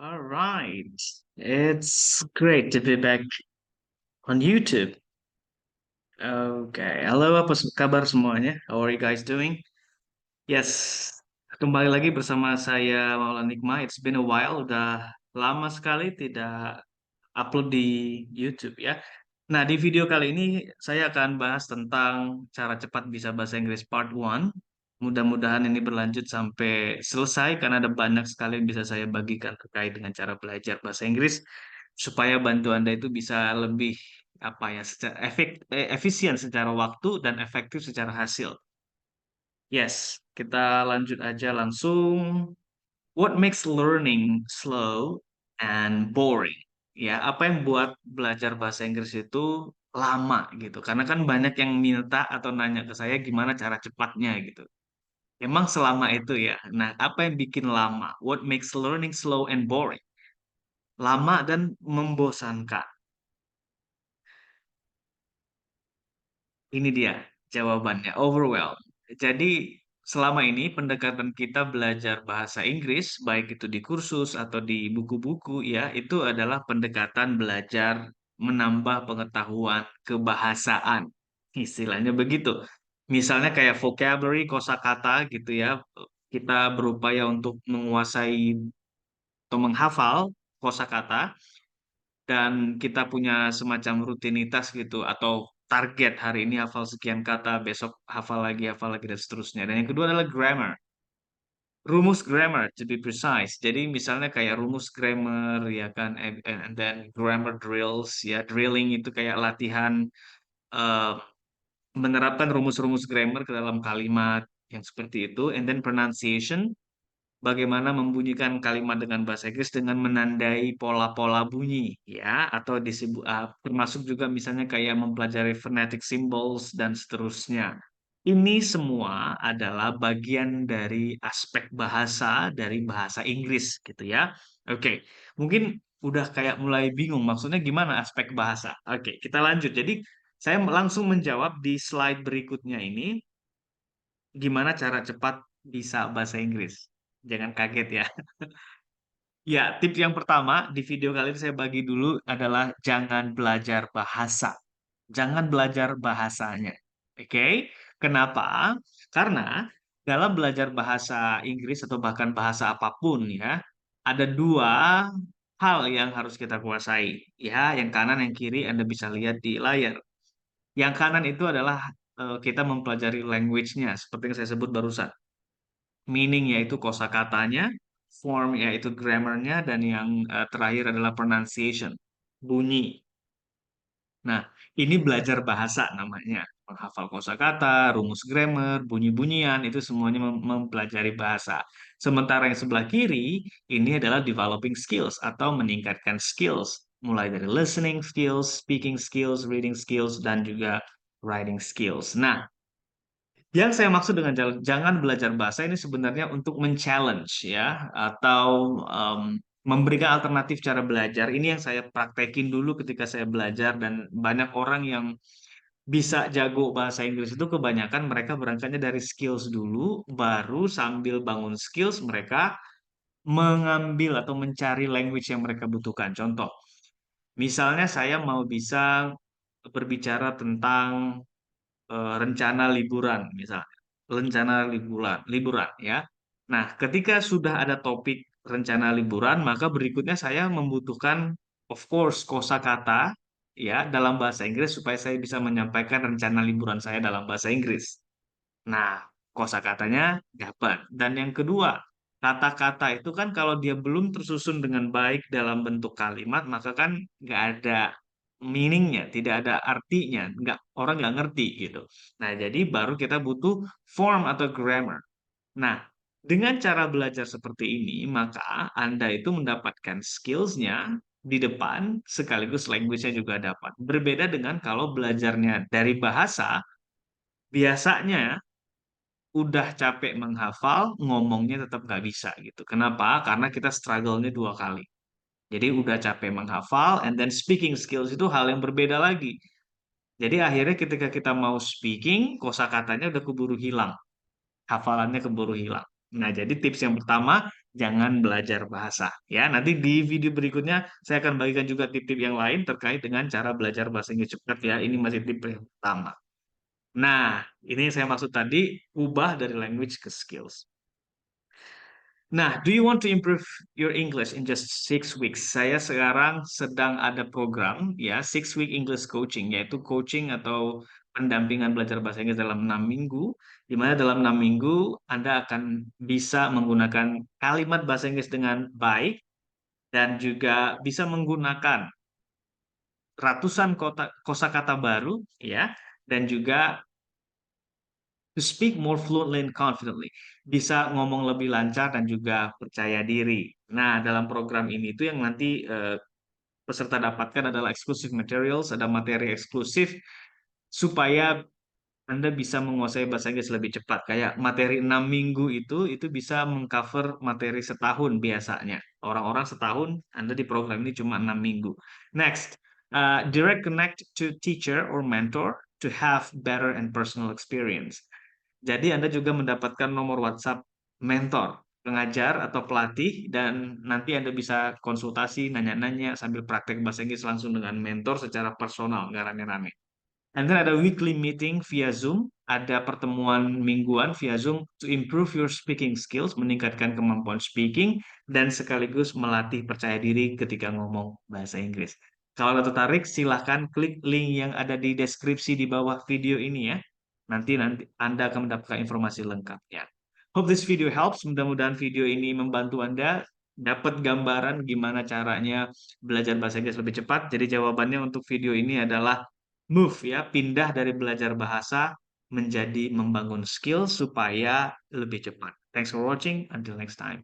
All right. It's great to be back on YouTube. Oke, halo apa kabar semuanya? How are you guys doing? Yes, kembali lagi bersama saya Maulana Nikma. It's been a while, udah lama sekali tidak upload di YouTube ya. Nah, di video kali ini saya akan bahas tentang cara cepat bisa bahasa Inggris Part 1. Mudah-mudahan ini berlanjut sampai selesai karena ada banyak sekali yang bisa saya bagikan terkait dengan cara belajar bahasa Inggris supaya bantu Anda itu bisa lebih apa ya, secara efisien secara waktu dan efektif secara hasil. Yes, kita lanjut aja langsung. What makes learning slow and boring? Ya, apa yang buat belajar bahasa Inggris itu lama gitu? Karena kan banyak yang minta atau nanya ke saya gimana cara cepatnya gitu. Emang selama itu ya. Nah, apa yang bikin lama? What makes learning slow and boring? Lama dan membosankan. Ini dia jawabannya, overwhelmed. Jadi, selama ini pendekatan kita belajar bahasa Inggris, baik itu di kursus atau di buku-buku ya, itu adalah pendekatan belajar menambah pengetahuan kebahasaan. Istilahnya begitu. Misalnya kayak vocabulary, kosakata gitu ya. Kita berupaya untuk menguasai atau menghafal kosakata dan kita punya semacam rutinitas gitu atau target hari ini hafal sekian kata, besok hafal lagi dan seterusnya. Dan yang kedua adalah grammar. Rumus grammar to be precise. Jadi misalnya kayak rumus grammar ya kan and then grammar drills ya, drilling itu kayak latihan eh, menerapkan rumus-rumus grammar ke dalam kalimat yang seperti itu and then pronunciation bagaimana membunyikan kalimat dengan bahasa Inggris dengan menandai pola-pola bunyi ya atau disebut termasuk juga misalnya kayak mempelajari phonetic symbols dan seterusnya. Ini semua adalah bagian dari aspek bahasa dari bahasa Inggris gitu ya. Oke, mungkin udah kayak mulai bingung maksudnya gimana aspek bahasa. Oke, kita lanjut. Jadi saya langsung menjawab di slide berikutnya ini gimana cara cepat bisa bahasa Inggris. Jangan kaget ya. Ya, tips yang pertama di video kali ini saya bagi dulu adalah jangan belajar bahasa. Jangan belajar bahasanya. Oke? Kenapa? Karena dalam belajar bahasa Inggris atau bahkan bahasa apapun ya, ada dua hal yang harus kita kuasai. Ya, yang kanan, yang kiri Anda bisa lihat di layar. Yang kanan itu adalah kita mempelajari language-nya, seperti yang saya sebut barusan. Meaning yaitu kosakatanya, form yaitu grammar-nya, dan yang terakhir adalah pronunciation, bunyi. Nah, ini belajar bahasa namanya. Menghafal kosakata, rumus grammar, bunyi-bunyian, itu semuanya mempelajari bahasa. Sementara yang sebelah kiri, ini adalah developing skills atau meningkatkan skills. Mulai dari listening skills, speaking skills, reading skills, dan juga writing skills. Nah, yang saya maksud dengan jangan belajar bahasa ini sebenarnya untuk men-challenge ya atau memberikan alternatif cara belajar. Ini yang saya praktekin dulu ketika saya belajar dan banyak orang yang bisa jago bahasa Inggris itu kebanyakan mereka berangkatnya dari skills dulu, baru sambil bangun skills mereka mengambil atau mencari language yang mereka butuhkan. Contoh, misalnya saya mau bisa berbicara tentang rencana liburan misalnya. Rencana liburan, liburan ya. Nah, ketika sudah ada topik rencana liburan, maka berikutnya saya membutuhkan of course kosakata ya dalam bahasa Inggris supaya saya bisa menyampaikan rencana liburan saya dalam bahasa Inggris. Nah, kosakatanya dapat. Dan yang kedua, kata-kata itu kan kalau dia belum tersusun dengan baik dalam bentuk kalimat, maka kan nggak ada meaningnya, tidak ada artinya, nggak orang nggak ngerti gitu. Nah, jadi baru kita butuh form atau grammar. Nah, dengan cara belajar seperti ini, maka Anda itu mendapatkan skills-nya di depan sekaligus language-nya juga dapat. Berbeda dengan kalau belajarnya dari bahasa, biasanya udah capek menghafal, ngomongnya tetap nggak bisa gitu. Kenapa? Karena kita struggle-nya dua kali. Jadi udah capek menghafal, and then speaking skills itu hal yang berbeda lagi. Jadi akhirnya ketika kita mau speaking, kosakatanya udah keburu hilang, hafalannya keburu hilang. Nah, jadi tips yang pertama, jangan belajar bahasa. Ya, nanti di video berikutnya saya akan bagikan juga tip-tip yang lain terkait dengan cara belajar bahasa Inggris cepat ya. Ini masih tip yang pertama. Nah, ini yang saya maksud tadi, ubah dari language ke skills. Nah, do you want to improve your English in just 6 weeks? Saya sekarang sedang ada program ya, 6 week English coaching, yaitu coaching atau pendampingan belajar bahasa Inggris dalam 6 minggu, di mana dalam 6 minggu Anda akan bisa menggunakan kalimat bahasa Inggris dengan baik dan juga bisa menggunakan ratusan kosakata baru ya, dan juga to speak more fluently and confidently. Bisa ngomong lebih lancar dan juga percaya diri. Nah, dalam program ini tuh yang nanti peserta dapatkan adalah exclusive materials, ada materi eksklusif supaya Anda bisa menguasai bahasa Inggris lebih cepat. Kayak materi 6 minggu itu bisa mengcover materi setahun biasanya. Orang-orang setahun, Anda di program ini cuma 6 minggu. Next, direct connect to teacher or mentor to have better and personal experience. Jadi Anda juga mendapatkan nomor WhatsApp mentor, pengajar atau pelatih dan nanti Anda bisa konsultasi, nanya-nanya sambil praktek bahasa Inggris langsung dengan mentor secara personal, nggak rame-rame. And then ada weekly meeting via Zoom, ada pertemuan mingguan via Zoom to improve your speaking skills, meningkatkan kemampuan speaking, dan sekaligus melatih percaya diri ketika ngomong bahasa Inggris. Kalau Anda tertarik, silahkan klik link yang ada di deskripsi di bawah video ini ya. Nanti Anda akan mendapatkan informasi lengkapnya. Hope this video helps. Mudah-mudahan video ini membantu Anda dapat gambaran gimana caranya belajar bahasa Inggris lebih cepat. Jadi jawabannya untuk video ini adalah move ya, pindah dari belajar bahasa menjadi membangun skill supaya lebih cepat. Thanks for watching. Until next time.